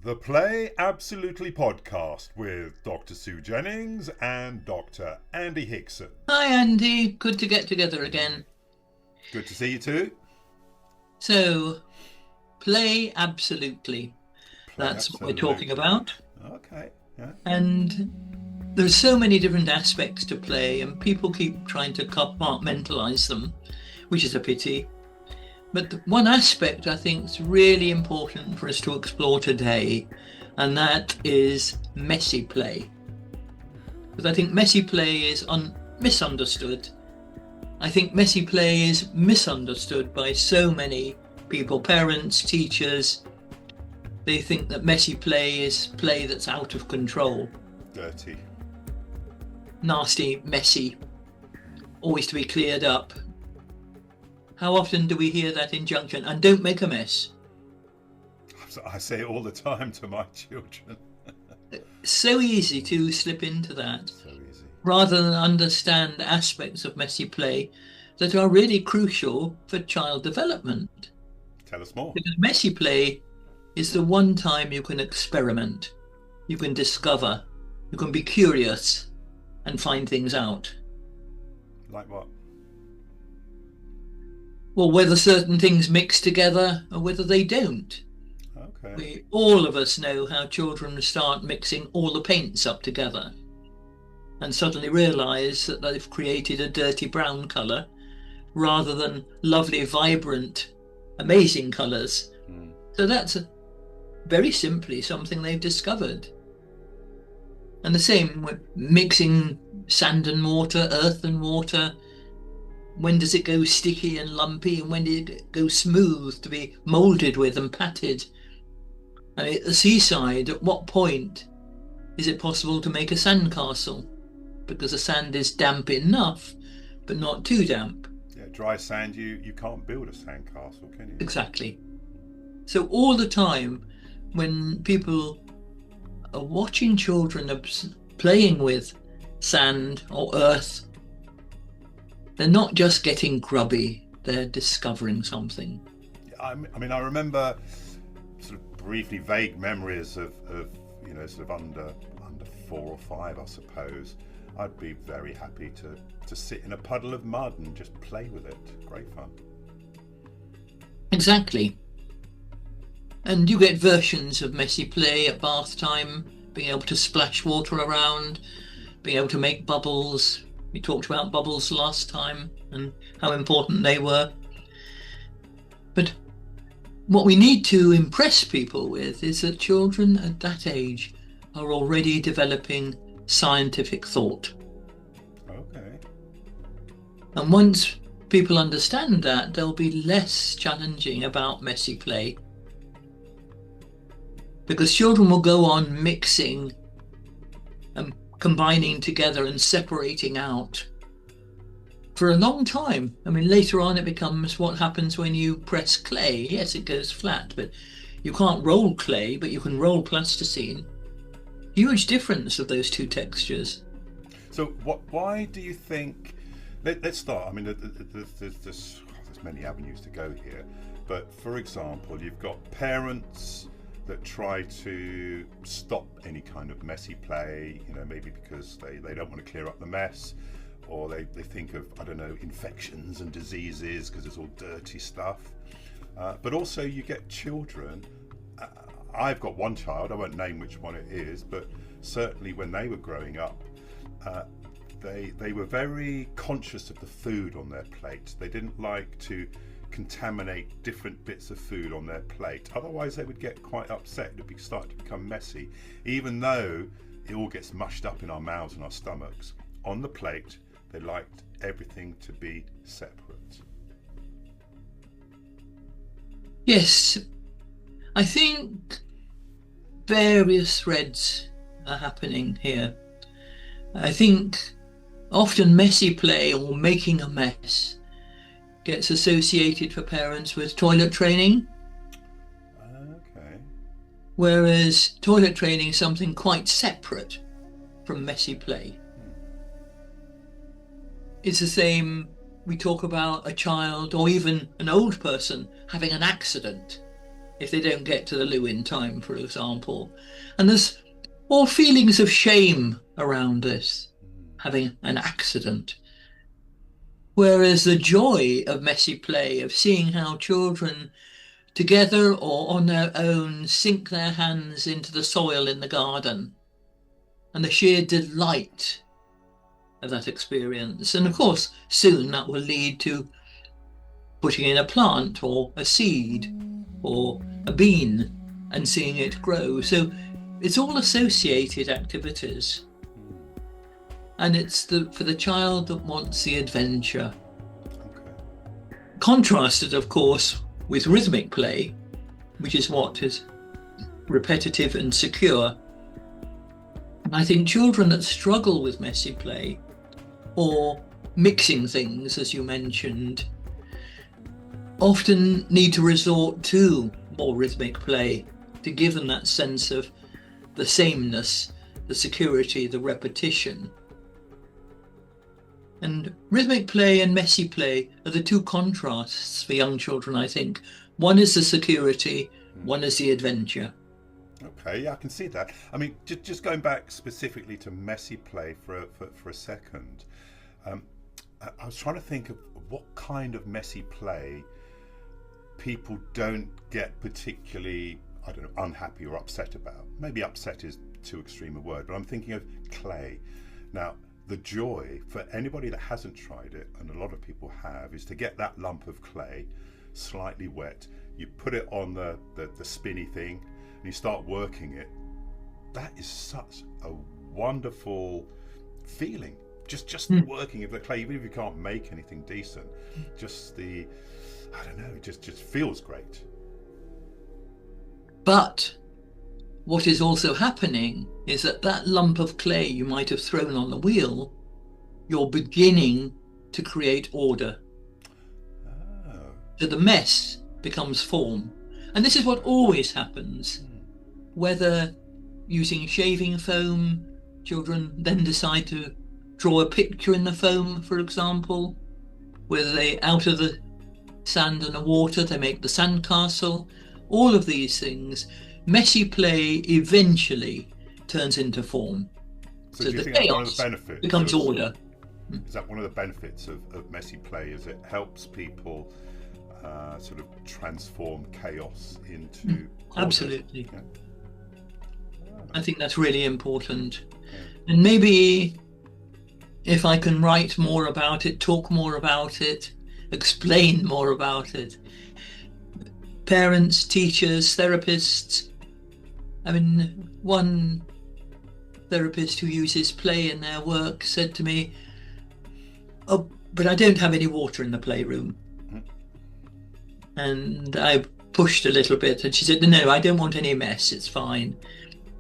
The Play Absolutely podcast with Dr. Sue Jennings and Dr. Andy Hickson. Hi Andy, good to get together again. Good to see you too. So, Play Absolutely. That's what we're talking about. Okay, yeah. And there's so many different aspects to play and people keep trying to compartmentalize them, which is a pity. But one aspect I think is really important for us to explore today, and that is messy play. Because I think messy play is misunderstood. I think messy play is misunderstood by so many people, parents, teachers. They think that messy play is play that's out of control. Dirty. Nasty, messy, always to be cleared up. How often do we hear that injunction? And don't make a mess. I say it all the time to my children. So easy to slip into that. So easy. Rather than understand aspects of messy play that are really crucial for child development. Tell us more. Because messy play is the one time you can experiment, you can discover, you can be curious and find things out. Like what? Well, whether certain things mix together or whether they don't. Okay. All of us know how children start mixing all the paints up together and suddenly realise that they've created a dirty brown colour rather than lovely, vibrant, amazing colours. So that's very simply something they've discovered. And the same with mixing sand and water, earth and water. When does it go sticky and lumpy, and when did it go smooth to be moulded with and patted? And at the seaside, at what point is it possible to make a sandcastle? Because the sand is damp enough, but not too damp. Yeah, dry sand, you can't build a sandcastle, can you? Exactly. So all the time, when people are watching children playing with sand or earth, they're not just getting grubby, they're discovering something. I mean, I remember sort of briefly vague memories of sort of under 4 or 5, I suppose. I'd be very happy to sit in a puddle of mud and just play with it. Great fun. Exactly. And you get versions of messy play at bath time, being able to splash water around, being able to make bubbles. We talked about bubbles last time and how important they were. But what we need to impress people with is that children at that age are already developing scientific thought. Okay. And once people understand that, they'll be less challenging about messy play. Because children will go on mixing and combining together and separating out for a long time. I mean, later on it becomes what happens when you press clay. Yes, it goes flat, but you can't roll clay, but you can roll plasticine. Huge difference of those two textures. So why do you think, let's start, I mean, there's many avenues to go here, but for example, you've got parents that try to stop any kind of messy play, maybe because they don't want to clear up the mess, or they think of, I don't know, infections and diseases because it's all dirty stuff. But also you get children, I've got one child, I won't name which one it is, but certainly when they were growing up, they were very conscious of the food on their plate. They didn't like to contaminate different bits of food on their plate, otherwise they would get quite upset. It would start to become messy, even though it all gets mushed up in our mouths and our stomachs. On the plate, they liked everything to be separate. Yes, I think various threads are happening here. I think often messy play or making a mess gets associated for parents with toilet training. Okay. Whereas toilet training is something quite separate from messy play. It's the same, we talk about a child or even an old person having an accident. if they don't get to the loo in time, for example. And there's all feelings of shame around this, having an accident. Whereas the joy of messy play, of seeing how children together or on their own sink their hands into the soil in the garden, and the sheer delight of that experience. And of course, soon that will lead to putting in a plant or a seed or a bean and seeing it grow. So it's all associated activities. And it's for the child that wants the adventure. Okay. Contrasted, of course, with rhythmic play, which is what is repetitive and secure. And I think children that struggle with messy play or mixing things, as you mentioned, often need to resort to more rhythmic play to give them that sense of the sameness, the security, the repetition. And rhythmic play and messy play are the two contrasts for young children, I think. One is the security, one is the adventure. Okay, yeah, I can see that. I mean, just going back specifically to messy play for a second, I was trying to think of what kind of messy play people don't get particularly, I don't know, unhappy or upset about. Maybe upset is too extreme a word, but I'm thinking of clay. Now, the joy for anybody that hasn't tried it, and a lot of people have, is to get that lump of clay slightly wet, you put it on the spinny thing and you start working it. That is such a wonderful feeling, just working with the clay, even if you can't make anything decent. Just the, I don't know, it just feels great. But what is also happening is that lump of clay you might have thrown on the wheel, you're beginning to create order. Oh. So the mess becomes form. And this is what always happens. Whether using shaving foam, children then decide to draw a picture in the foam, for example. Whether they, out of the sand and the water, they make the sandcastle. All of these things, messy play eventually turns into form. So do you think that's one of the benefits becomes order. Is that one of the benefits of messy play? Is it helps people sort of transform chaos into order? Absolutely. Yeah. I think that's really important. Yeah. And maybe if I can write more about it, talk more about it, explain more about it. Parents, teachers, therapists. I mean, one therapist who uses play in their work said to me, "Oh, but I don't have any water in the playroom." And I pushed a little bit, and she said, "No, I don't want any mess. It's fine.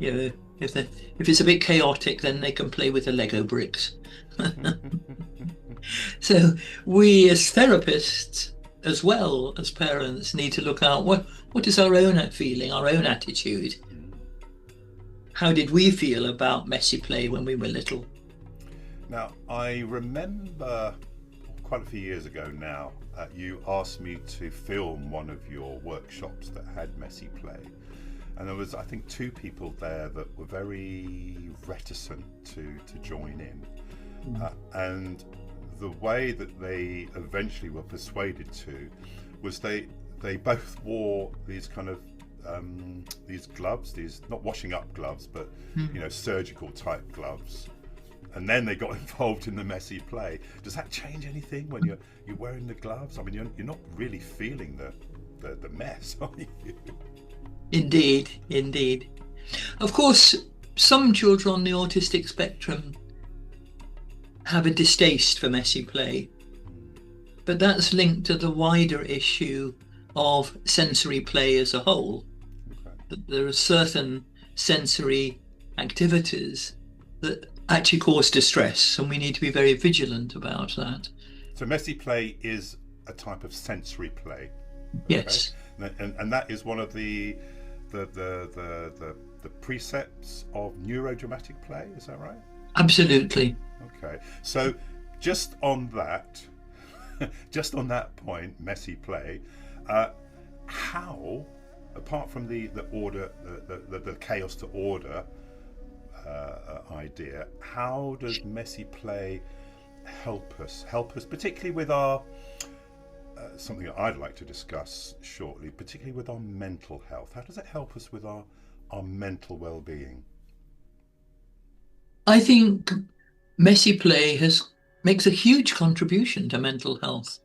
You know, if it's a bit chaotic, then they can play with the Lego bricks." So we as therapists, as well as parents, need to look out what is our own feeling, our own attitude. How did we feel about messy play when we were little? Now, I remember quite a few years ago now, you asked me to film one of your workshops that had messy play. And there was, I think, 2 people there that were very reticent to join in. And the way that they eventually were persuaded to was they both wore these kind of these gloves, these not washing up gloves, but you know, surgical type gloves. And then they got involved in the messy play. Does that change anything when you're wearing the gloves? I mean, you're not really feeling the mess, are you? Indeed. Of course, some children on the autistic spectrum have a distaste for messy play, but that's linked to the wider issue of sensory play as a whole. That there are certain sensory activities that actually cause distress, and we need to be very vigilant about that. So messy play is a type of sensory play. Okay? Yes. And that is one of the precepts of neurodramatic play, is that right? Absolutely. Okay. So just on that point, messy play, how apart from the order, the chaos to order idea, how does messy play help us, particularly with our something that I'd like to discuss shortly, particularly with our mental health? How does it help us with our mental well-being? I think messy play makes a huge contribution to mental health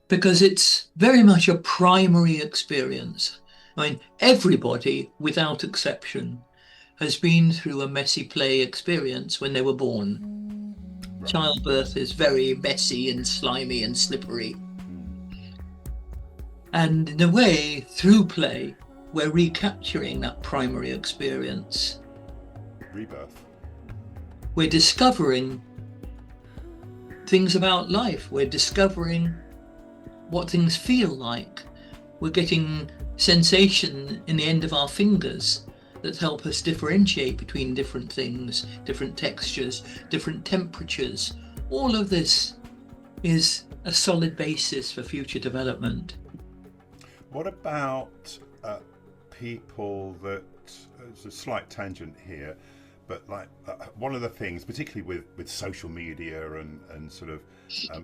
because it's very much a primary experience. I mean, everybody, without exception, has been through a messy play experience when they were born. Right. Childbirth is very messy and slimy and slippery. And in a way, through play, we're recapturing that primary experience. Rebirth. We're discovering things about life. We're discovering what things feel like. We're getting sensation in the end of our fingers that help us differentiate between different things, different textures, different temperatures. All of this is a solid basis for future development. What about people that, it's a slight tangent here, but like one of the things, particularly with social media and sort of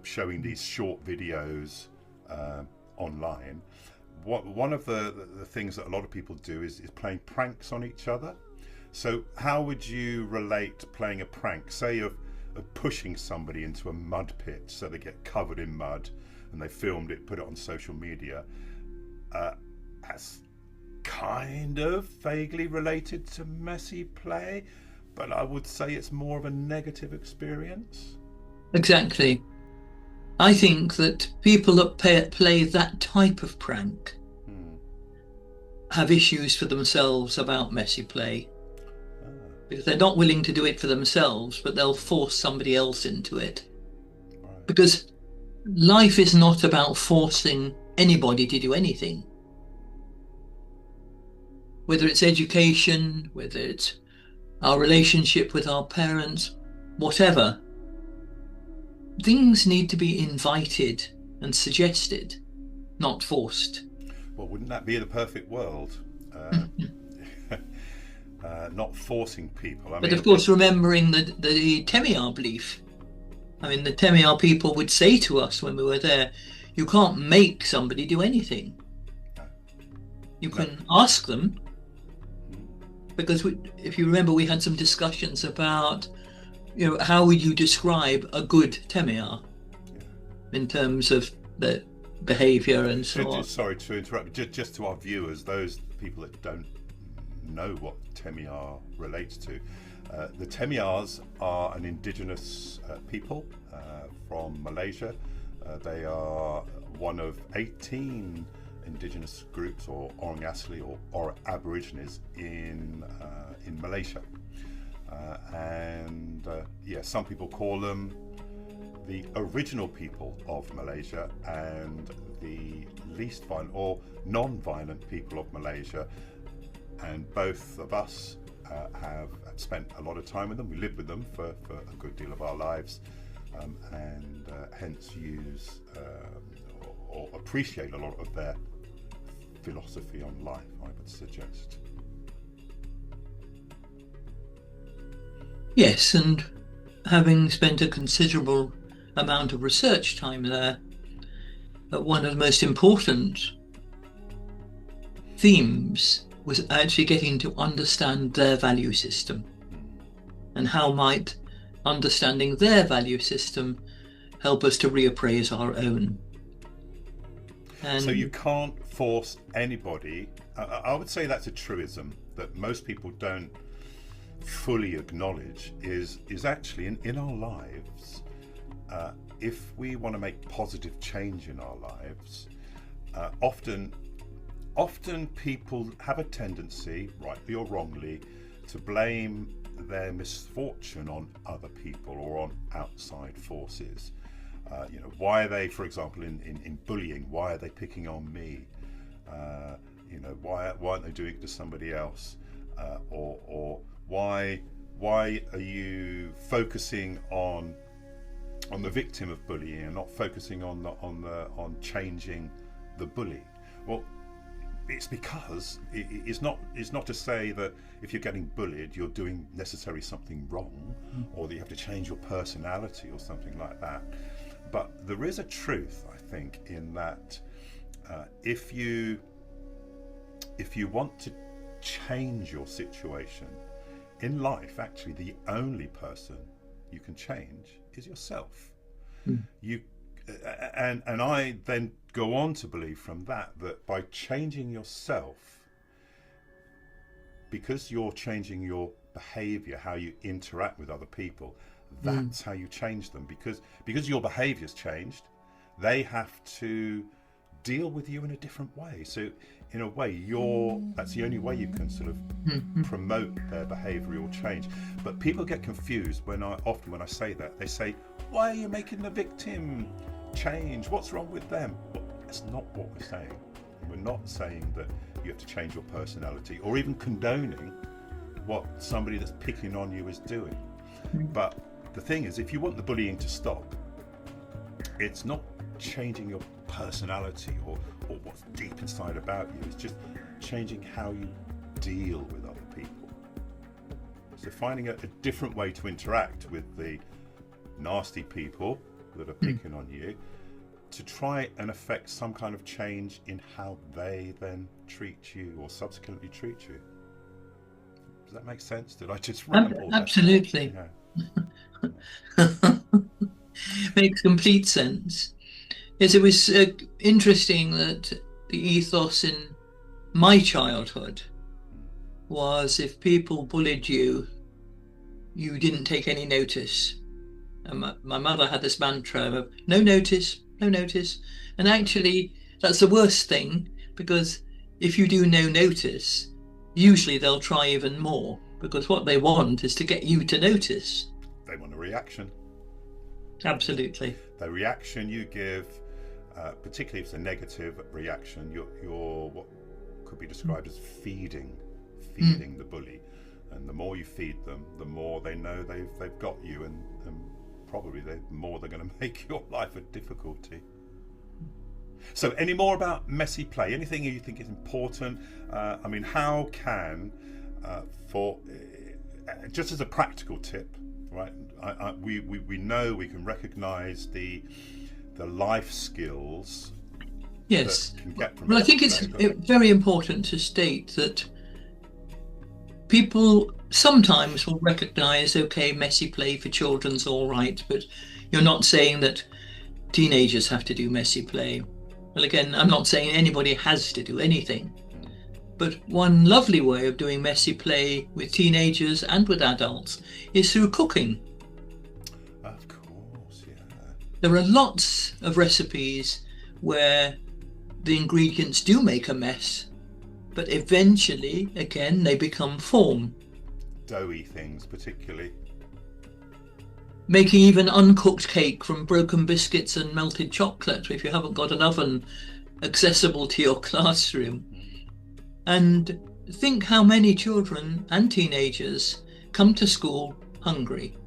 showing these short videos online, one of the things that a lot of people do is playing pranks on each other. So how would you relate playing a prank, say of pushing somebody into a mud pit so they get covered in mud, and they filmed it, put it on social media, as kind of vaguely related to messy play, but I would say it's more of a negative experience? Exactly. I think that people that play that type of prank have issues for themselves about messy play, because they're not willing to do it for themselves, but they'll force somebody else into it. Right. Because life is not about forcing anybody to do anything. Whether it's education, whether it's our relationship with our parents, whatever, things need to be invited and suggested, not forced. Well, wouldn't that be the perfect world? Not forcing people. But of course, remembering the Temiyar belief. I mean, the Temiyar people would say to us when we were there, you can't make somebody do anything. You can ask them, because if you remember, we had some discussions about, how would you describe a good Temiyar in terms of the behaviour and so on. Sorry to interrupt, just to our viewers, those people that don't know what Temiyar relates to. The Temiyars are an indigenous people from Malaysia. They are one of 18 indigenous groups, or Orang Asli or Aborigines in Malaysia. Some people call them the original people of Malaysia and the least violent or non-violent people of Malaysia. And both of us have spent a lot of time with them. We lived with them for a good deal of our lives, and hence use or appreciate a lot of their philosophy on life, I would suggest. Yes, and having spent a considerable amount of research time there, one of the most important themes was actually getting to understand their value system, and how might understanding their value system help us to reappraise our own. And so you can't force anybody. I would say that's a truism that most people don't fully acknowledge, is actually in our lives, if we want to make positive change in our lives, often people have a tendency, rightly or wrongly, to blame their misfortune on other people or on outside forces. Why are they, for example, in bullying, why are they picking on me? Why aren't they doing it to somebody else? Or why are you focusing on the victim of bullying and not focusing on changing the bully? Well, it's because it's not to say that if you're getting bullied, you're doing necessarily something wrong, or that you have to change your personality or something like that. But there is a truth, I think, in that if you want to change your situation in life, actually the only person you can change is yourself. You and I then go on to believe from that by changing yourself, because you're changing your behavior, how you interact with other people, that's how you change them. Because your behavior's changed, they have to deal with you in a different way. So in a way, that's the only way you can sort of promote their behavioural change. But people get confused when I say that. They say, why are you making the victim change? What's wrong with them? Well, that's not what we're saying. We're not saying that you have to change your personality, or even condoning what somebody that's picking on you is doing. But the thing is, if you want the bullying to stop, it's not changing your personality or what's deep inside about you. It's just changing how you deal with other people. So finding a different way to interact with the nasty people that are picking on you, to try and affect some kind of change in how they then treat you or subsequently treat you. Does that make sense? Did I just ramble? Absolutely. Yeah. Makes complete sense. Yes, it was interesting that the ethos in my childhood was, if people bullied you, you didn't take any notice. And my mother had this mantra of no notice, no notice. And actually, that's the worst thing, because if you do no notice, usually they'll try even more, because what they want is to get you to notice. They want a reaction. Absolutely. The reaction you give, particularly if it's a negative reaction, you're what could be described as feeding the bully. And the more you feed them, the more they know they've got you, and probably the more they're going to make your life a difficulty. So any more about messy play? Anything you think is important? I mean, how can, just as a practical tip, right? We know we can recognise the life skills. Yes. That can get from well, I think it's very important to state that people sometimes will recognise, okay, messy play for children's all right, but you're not saying that teenagers have to do messy play. Well, again, I'm not saying anybody has to do anything, but one lovely way of doing messy play with teenagers and with adults is through cooking. Of course, yeah. There are lots of recipes where the ingredients do make a mess, but eventually, again, they become form. Doughy things, particularly. Making even uncooked cake from broken biscuits and melted chocolate if you haven't got an oven accessible to your classroom. And think how many children and teenagers come to school hungry.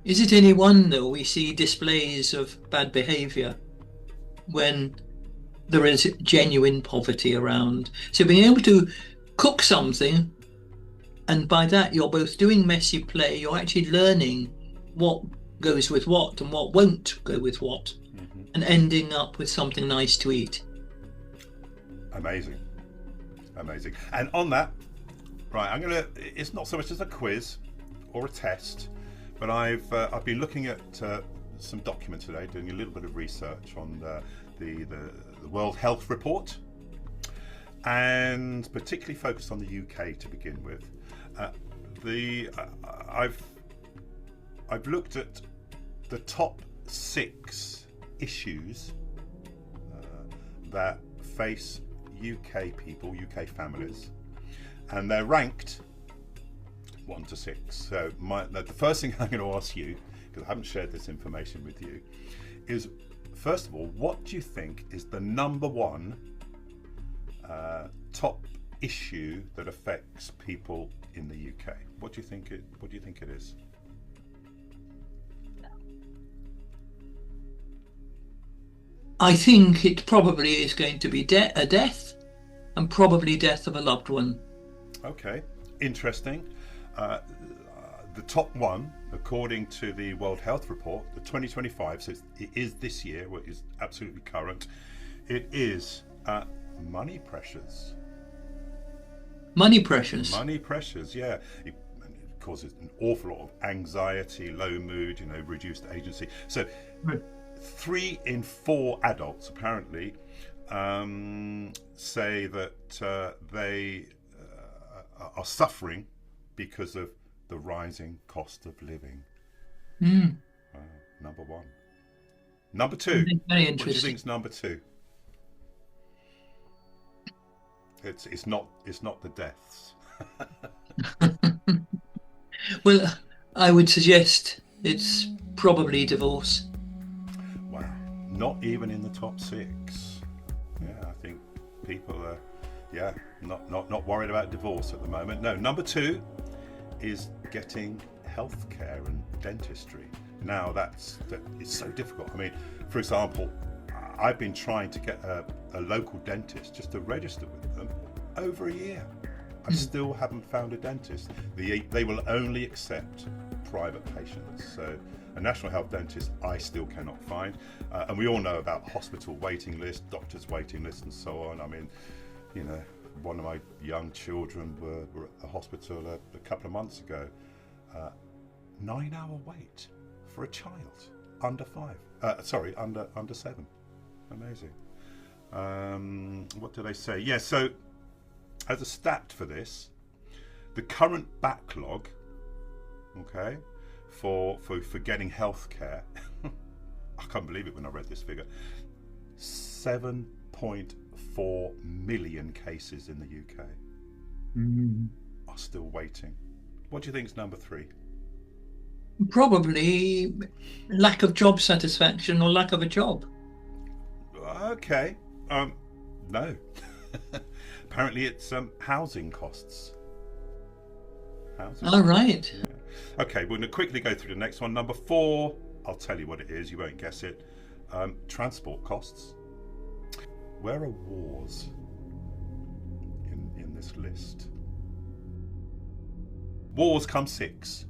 Is it any wonder we see displays of bad behaviour when there is genuine poverty around? So being able to cook something, and by that you're both doing messy play, you're actually learning what goes with what and what won't go with what, and ending up with something nice to eat. Amazing. And on that, right, it's not so much as a quiz or a test, but I've been looking at some documents today, doing a little bit of research on the World Health Report, and particularly focused on the UK to begin with. I've looked at the top 6 issues that face UK people, UK families, and they're ranked 1 to 6. So the first thing I'm going to ask you, because I haven't shared this information with you, is first of all, what do you think is the number 1 top issue that affects people in the UK? What do you think it is? I think it probably is going to be a death, and probably death of a loved one. Okay, interesting. Uh, the top one, according to the World Health Report, the 2025, so it is this year, which is absolutely current, it is money pressures. Money pressures. Money pressures, yeah. It causes an awful lot of anxiety, low mood, reduced agency. So, 3 in 4 adults apparently say that they are suffering because of the rising cost of living. Number one. Number 2. Very What do you interesting. think's number 2? It's not the deaths. Well, I would suggest it's probably divorce. Wow, not even in the top 6. Yeah, I think people are, not worried about divorce at the moment. No, number 2 is getting healthcare and dentistry. Now it's so difficult. I mean, for example, I've been trying to get a local dentist just to register with them over a year. I still haven't found a dentist. They will only accept private patients. So a national health dentist I still cannot find. And we all know about hospital waiting lists, doctors waiting lists and so on. I mean, one of my young children were at the hospital a couple of months ago. 9-hour wait for a child under 5. Under 7. Amazing. What do they say? Yeah, so as a stat for this, the current backlog, okay, for getting healthcare, I can't believe it when I read this figure, 7.4 million cases in the UK are still waiting. What do you think is number 3? Probably lack of job satisfaction or lack of a job. Okay. No. Apparently it's housing costs. All right. Yeah. Okay, we're going to quickly go through the next one. Number 4, I'll tell you what it is, you won't guess it. Transport costs. Where are wars in this list? Wars come 6.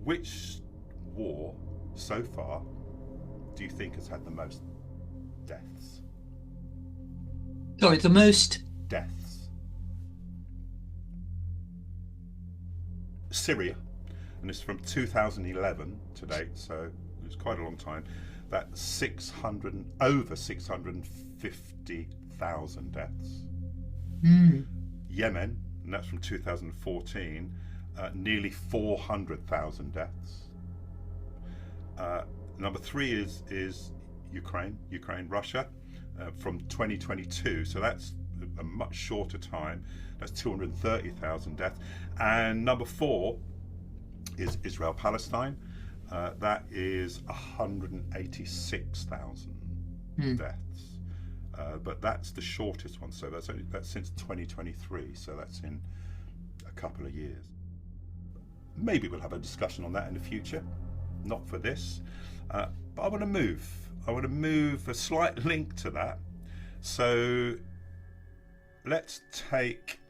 Which war so far do you think has had the most deaths? Sorry, the most. Deaths. Syria, and it's from 2011 to date, so it's quite a long time. That's over 650,000 deaths. Yemen, and that's from 2014, nearly 400,000 deaths. Number 3 is Ukraine, Russia, from 2022. So that's a much shorter time. That's 230,000 deaths. And number 4 is Israel, Palestine. That is 186,000 deaths. But that's the shortest one. So that's since 2023. So that's in a couple of years. Maybe we'll have a discussion on that in the future. Not for this. But I want to move. A slight link to that. So let's take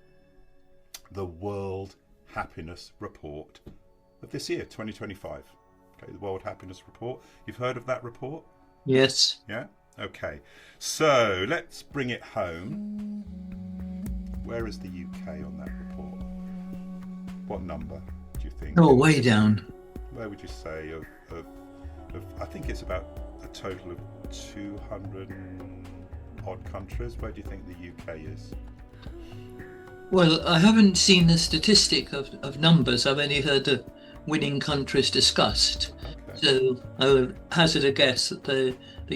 the World Happiness Report of this year, 2025. Okay, the World Happiness Report. You've heard of that report? Yes. Yeah? Okay. So let's bring it home. Where is the UK on that report? What number do you think? Oh, way down. Where would you say of I think it's about a total of 200 odd countries. Where do you think the UK is? Well, I haven't seen the statistic of numbers. I've only heard the winning countries discussed. Okay. So I would hazard a guess that the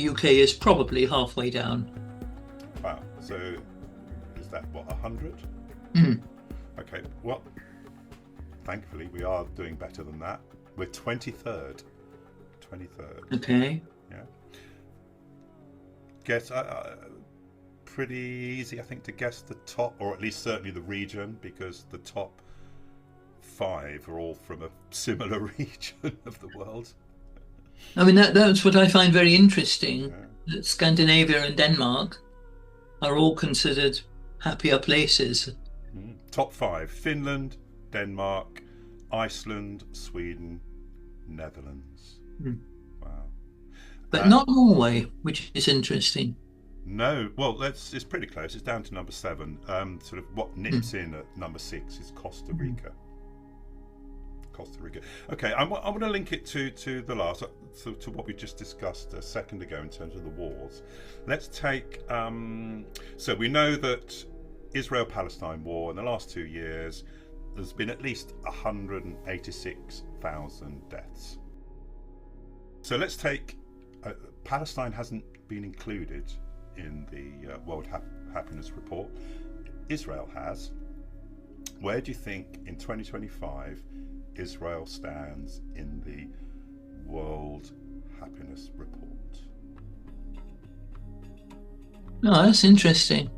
UK is probably halfway down. Wow. So is that what, 100? Okay. Well, thankfully we are doing better than that. We're 23rd. Okay. Yeah. Guess pretty easy, I think, to guess the top, or at least certainly the region, because the top 5 are all from a similar region of the world. I mean, that's what I find very interesting, Yeah. that Scandinavia and Denmark are all considered happier places. Top five: Finland, Denmark, Iceland, Sweden, Netherlands. Mm. Wow. But not Norway, which is interesting. No, well, it's pretty close. It's down to number 7. Sort of what nips in at number 6 is Costa Rica. Costa Rica. Okay, I want to link it to the last, to what we just discussed a second ago in terms of the wars. Let's take. So we know that Israel-Palestine war in the last 2 years, there's been at least 186,000 deaths. So let's take. Palestine hasn't been included in the World Happiness Report. Israel has. Where do you think in 2025 Israel stands in the World Happiness Report? Oh, that's interesting.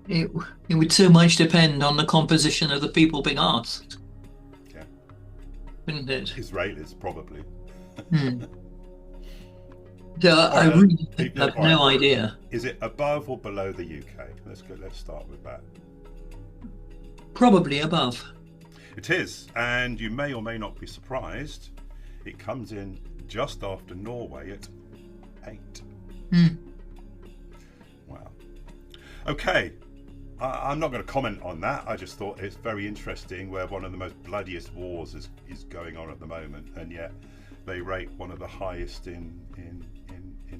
It would so much depend on the composition of the people being asked, Yeah, wouldn't it? Israelis probably. So I really have no right. idea. Is it above or below the UK? Let's start with that. Probably above. It is, and you may or may not be surprised. It comes in just after Norway at 8. Wow. Okay, I'm not going to comment on that. I just thought it's very interesting where one of the most bloodiest wars is going on at the moment, and yet they rate one of the highest in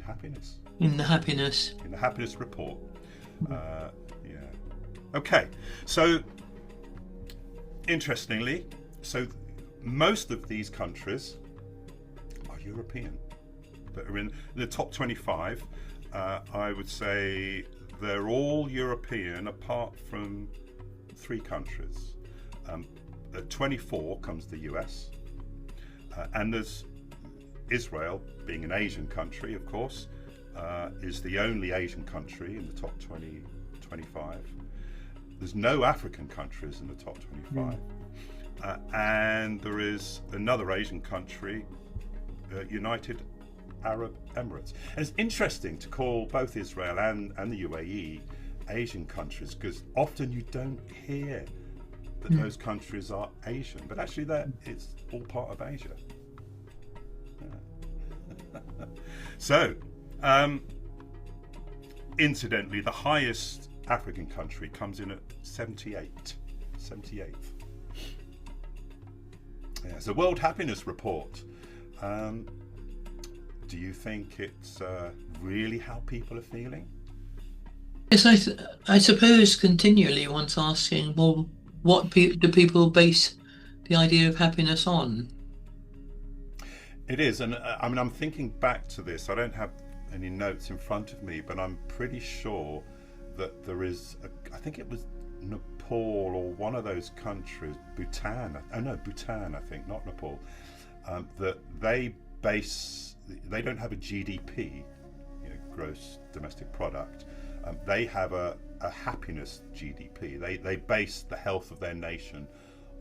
happiness. In the happiness. In the happiness report. Yeah. Okay, so interestingly, so most of these countries are European that are in the top 25. I would say they're all European apart from 3 countries. At 24 comes the US, and there's Israel, being an Asian country, of course, is the only Asian country in the top 25. There's no African countries in the top 25. And there is another Asian country, United Arab Emirates. And it's interesting to call both Israel and the UAE Asian countries, because often you don't hear that those countries are Asian, but actually it's all part of Asia. So, incidentally, the highest African country comes in at 78th. Yeah, so World Happiness Report. Do you think it's really how people are feeling? Yes, I suppose continually one's asking, well, what do people base the idea of happiness on? It is, and I mean, I'm thinking back to this. I don't have any notes in front of me, but I'm pretty sure that there is, I think it was Nepal or one of those countries, Bhutan, I think, not Nepal, that they don't have a GDP, gross domestic product. They have a happiness GDP. They base the health of their nation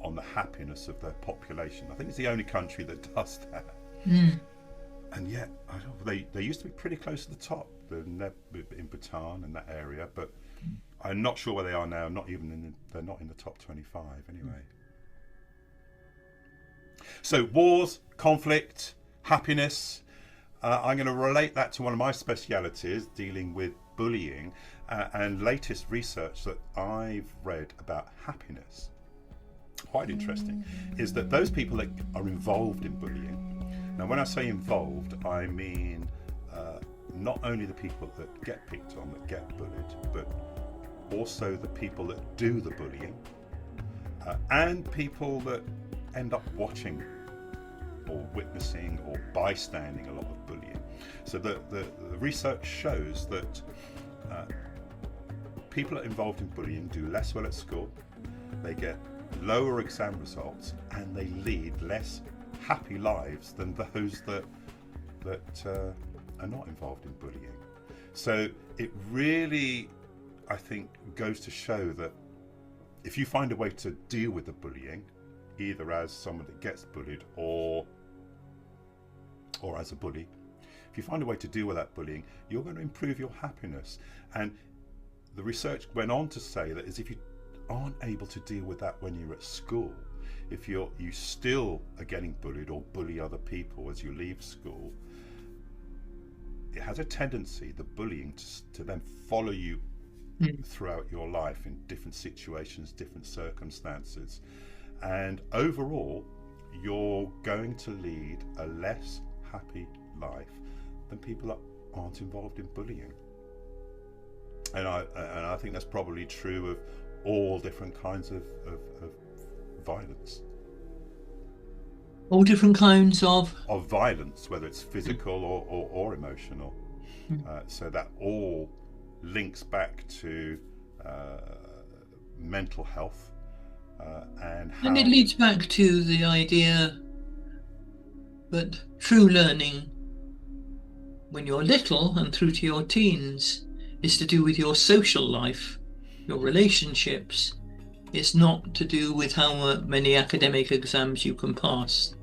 on the happiness of their population. I think it's the only country that does that. And yet, they used to be pretty close to the top in Bhutan and that area, but I'm not sure where they are now. They're not in the top 25 anyway. So wars, conflict, happiness. I'm going to relate that to one of my specialities, dealing with bullying, and latest research that I've read about happiness. Quite interesting is that those people that are involved in bullying. Now, when I say involved, I mean not only the people that get picked on, that get bullied, but also the people that do the bullying, and people that end up watching or witnessing or bystanding a lot of bullying. So the research shows that people involved in bullying do less well at school, they get lower exam results, and they lead less happy lives than those that are not involved in bullying. So it really, I think, goes to show that if you find a way to deal with the bullying, either as someone that gets bullied or as a bully, if you find a way to deal with that bullying, you're going to improve your happiness. And the research went on to say that if you aren't able to deal with that when you're at school, if you still are getting bullied or bully other people as you leave school, it has a tendency, the bullying, to then follow you throughout your life in different situations, different circumstances. And overall, you're going to lead a less happy life than people that aren't involved in bullying. And I think that's probably true of all different kinds of violence. All different kinds of violence, whether it's physical or emotional. So that all links back to mental health and how... And it leads back to the idea that true learning when you're little and through to your teens is to do with your social life, your relationships. It's not to do with how many academic exams you can pass.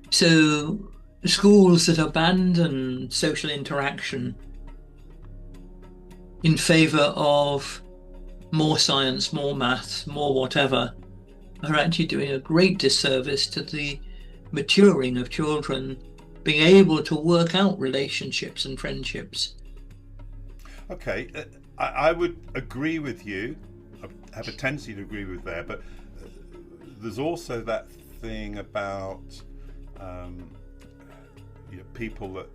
So schools that abandon social interaction in favour of more science, more maths, more whatever, are actually doing a great disservice to the maturing of children, being able to work out relationships and friendships. Okay, I would agree with you. I have a tendency to agree with there, but there's also that thing about people that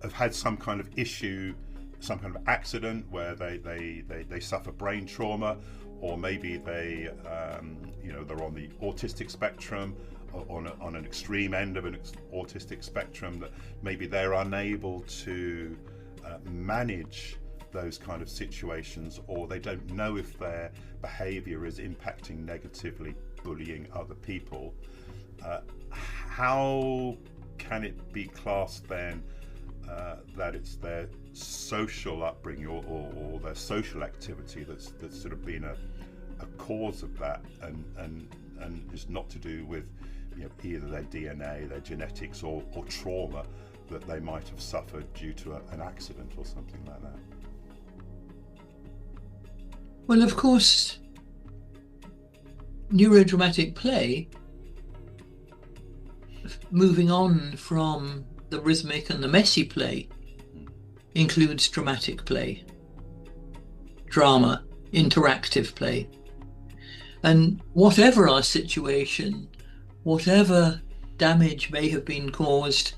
have had some kind of issue, some kind of accident where they suffer brain trauma, or maybe they're on the autistic spectrum, on an extreme end of an autistic spectrum, that maybe they're unable to manage those kind of situations, or they don't know if their behaviour is impacting negatively, bullying other people. How can it be classed then that it's their social upbringing or their social activity that's sort of been a cause of that, and is not to do with either their DNA, their genetics, or trauma that they might have suffered due to an accident or something like that? Well, of course, neurodramatic play, moving on from the rhythmic and the messy play, includes dramatic play, drama, interactive play. And whatever our situation, whatever damage may have been caused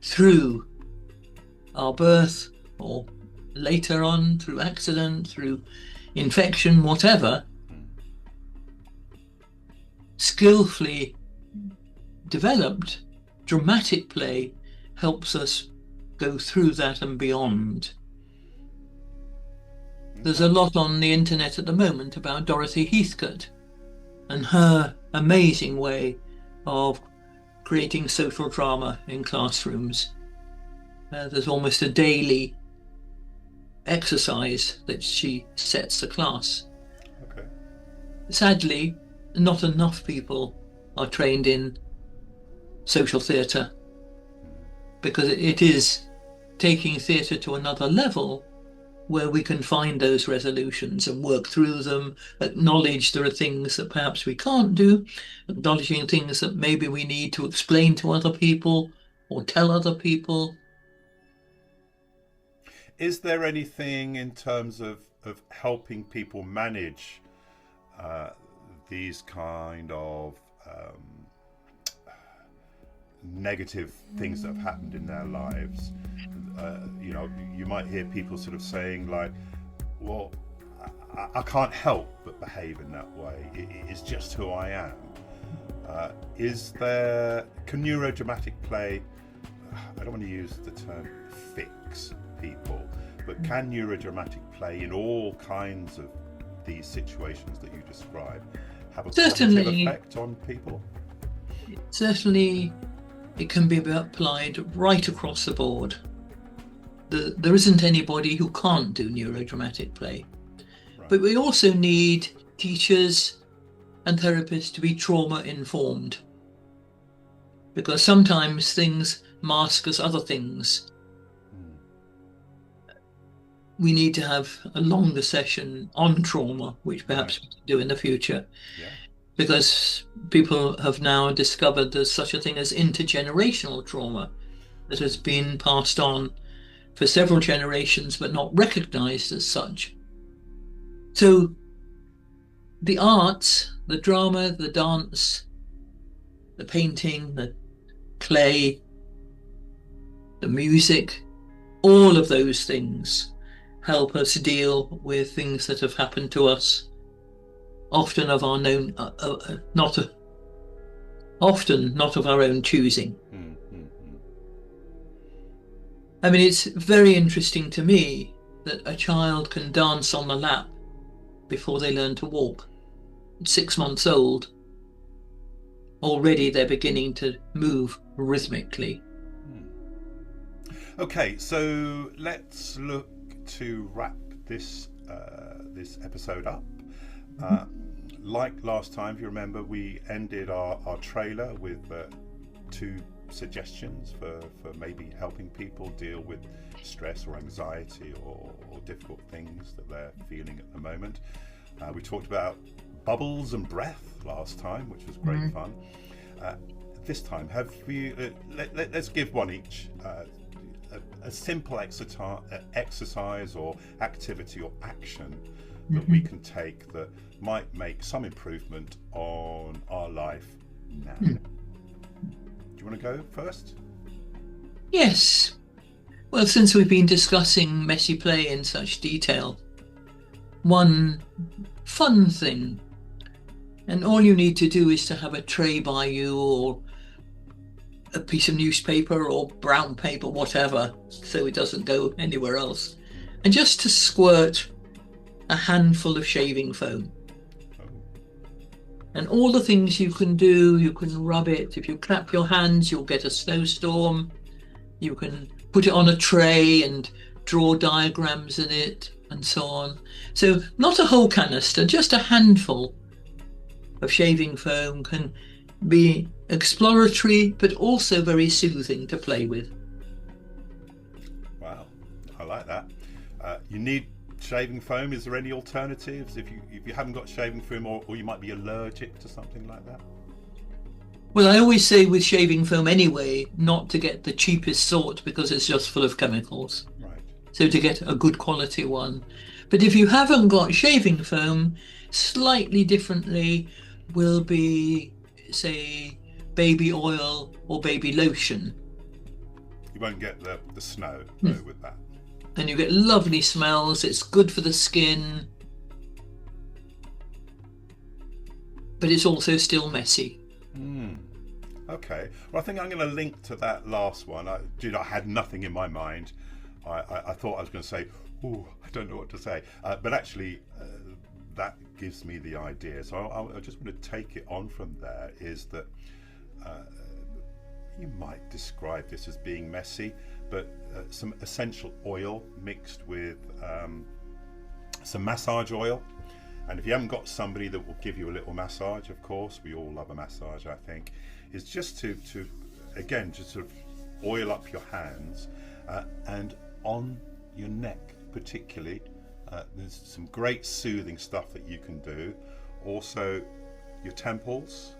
through our birth or later on through accident, through infection, whatever, skillfully developed dramatic play helps us go through that and beyond. There's a lot on the internet at the moment about Dorothy Heathcote and her amazing way of creating social drama in classrooms. There's almost a daily exercise that she sets the class. Okay. Sadly, not enough people are trained in social theatre, because it is taking theatre to another level where we can find those resolutions and work through them, acknowledge there are things that perhaps we can't do, acknowledging things that maybe we need to explain to other people or tell other people. Is there anything in terms of helping people manage these kind of negative things that have happened in their lives? You might hear people sort of saying like, well, I can't help but behave in that way. It's just who I am. Can neurodramatic play, I don't want to use the term fix people, but can neurodramatic play in all kinds of these situations that you describe have a positive effect on people? Certainly, it can be applied right across the board. There isn't anybody who can't do neurodramatic play. But we also need teachers and therapists to be trauma informed, because sometimes things mask as other things. We need to have a longer session on trauma, which perhaps we can do in the future. Yeah. Because people have now discovered there's such a thing as intergenerational trauma that has been passed on for several generations but not recognized as such. So the arts, the drama, the dance, the painting, the clay, the music, all of those things help us deal with things that have happened to us, often of our own, not of our own choosing. I mean, it's very interesting to me that a child can dance on the lap before they learn to walk. 6 months old, already they're beginning to move rhythmically. Okay, so let's look to wrap this this episode up. Like last time, if you remember, we ended our trailer with 2 suggestions for maybe helping people deal with stress or anxiety or difficult things that they're feeling at the moment. We talked about bubbles and breath last time, which was great fun. This time, have we? Let's give one each. A simple exercise or activity or action that we can take that might make some improvement on our life now. Do you want to go first? Yes. Well, since we've been discussing messy play in such detail, one fun thing, and all you need to do is to have a tray by you or a piece of newspaper or brown paper, whatever, so it doesn't go anywhere else, and just to squirt a handful of shaving foam. And all the things you can do, you can rub it. If you clap your hands, you'll get a snowstorm. You can put it on a tray and draw diagrams in it and so on. So not a whole canister, just a handful of shaving foam can be exploratory but also very soothing to play with. Wow, I like that. You need shaving foam. Is there any alternatives if you haven't got shaving foam, or you might be allergic to something like that? Well, I always say with shaving foam anyway, not to get the cheapest sort because it's just full of chemicals. Right. So to get a good quality one. But if you haven't got shaving foam, slightly differently will be, say, baby oil or baby lotion. You won't get the snow though with that. And you get lovely smells. It's good for the skin, but it's also still messy. Okay. Well, I think I'm going to link to that last one. I had nothing in my mind. I thought I was going to say, "Oh, I don't know what to say," but actually, that gives me the idea. So I just want to take it on from there. Is that you might describe this as being messy, but some essential oil mixed with some massage oil. And if you haven't got somebody that will give you a little massage, of course, we all love a massage, I think, is just to again, just sort of oil up your hands and on your neck particularly. There's some great soothing stuff that you can do. Also, your temples.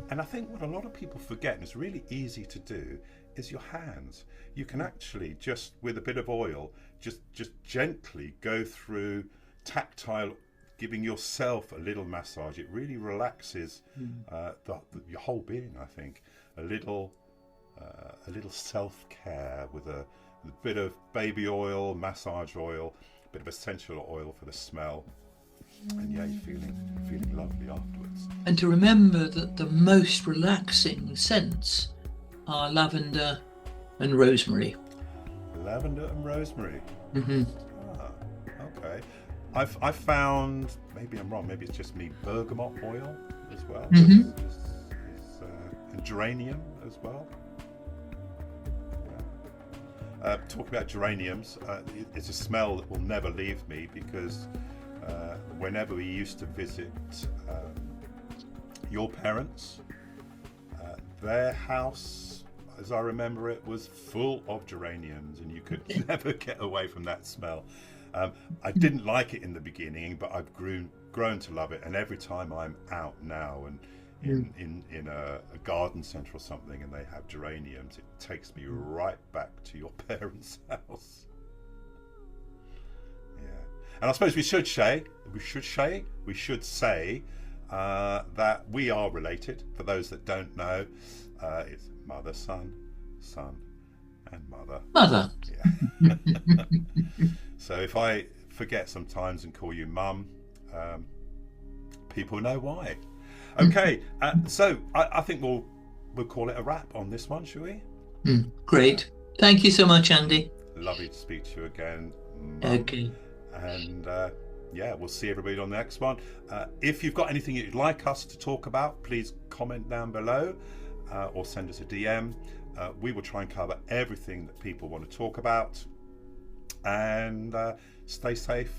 And I think what a lot of people forget, and it's really easy to do, is your hands. You can actually just, with a bit of oil, just gently go through tactile, giving yourself a little massage. It really relaxes your whole being, I think. A little self-care with a bit of baby oil, massage oil, a bit of essential oil for the smell. And yeah, you're feeling lovely afterwards. And to remember that the most relaxing scents are lavender and rosemary. Lavender and rosemary. Okay. I've found, maybe I'm wrong, maybe it's just me, bergamot oil as well. And geranium as well. Talking about geraniums, it's a smell that will never leave me because whenever we used to visit your parents, their house, as I remember it, was full of geraniums, and you could never get away from that smell. I didn't like it in the beginning, but I've grown to love it, and every time I'm out now and in a garden centre or something and they have geraniums, it takes me right back to your parents' house. Yeah. And I suppose we should say that we are related. For those that don't know, it's mother, son, son, and mother. Mother. Yeah. So if I forget sometimes and call you mum, people know why. Okay, so I think we'll call it a wrap on this one, shall we? Great. Thank you so much, Andy. Lovely to speak to you again, Mum. Okay. And yeah, we'll see everybody on the next one. If you've got anything you'd like us to talk about, please comment down below or send us a DM. We will try and cover everything that people want to talk about. And stay safe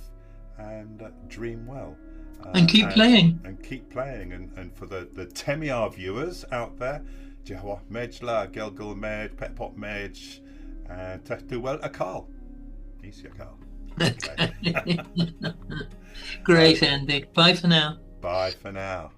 and dream well. And keep playing. And keep playing. And for the Temiar viewers out there, Jehovah Mejla, Gelgul Mej, Petpot Mej, and Tehtuwel Akal. Easy Akal. Great, Andy. Bye for now. Bye for now.